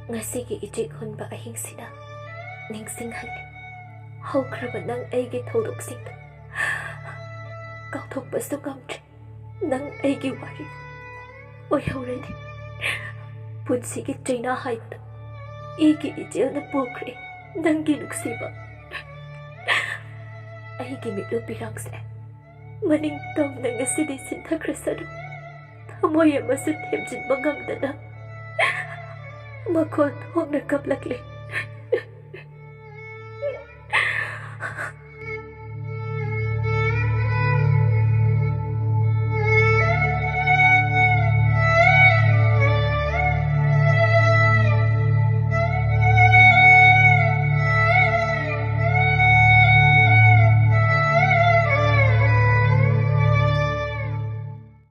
ꯉꯁꯤꯒꯤ ꯏꯆꯦꯛ ꯍꯨꯟꯕ ꯑꯍꯤꯡꯁꯤꯅ ꯅꯤꯡꯁꯤꯡꯍꯜꯂꯤ ꯍꯧꯈ꯭ꯔꯕ ꯅꯪ ꯑꯩꯒꯤ ꯊꯧꯗꯣꯛꯁꯤꯡꯗꯣ ꯀꯥꯎꯊꯣꯛꯄꯁꯨ ꯉꯝꯗ꯭ꯔꯦ ꯅꯪ ꯑꯩꯒꯤ ꯋꯥꯔꯤ ꯑꯣꯏꯍꯧꯔꯅꯤ ꯄꯨꯟꯁꯤꯒꯤ ꯆꯩꯅꯥ ꯍꯥꯏꯕꯗꯣ ꯏꯒꯤ ꯏꯆꯦꯜꯅ ꯄꯨꯈ꯭ꯔꯦ ꯅꯪꯒꯤ ꯅꯨꯡꯁꯤꯕ ꯑꯩꯒꯤ ꯃꯤꯠꯂꯨ ꯄꯤꯔꯥꯡꯁꯦ ꯃꯅꯤꯡ ꯇꯝꯅ ꯉꯁꯤꯗꯤ ꯁꯤꯟꯊꯈ꯭ꯔꯁꯅꯨ ꯊꯃꯣꯏ ꯑꯃꯁꯨ ꯊꯦꯝꯖꯤꯟꯕ ꯉꯝꯗꯅ ꯃꯈꯣꯜ ꯊꯣꯛꯅ ꯀꯞꯂꯛꯂꯤ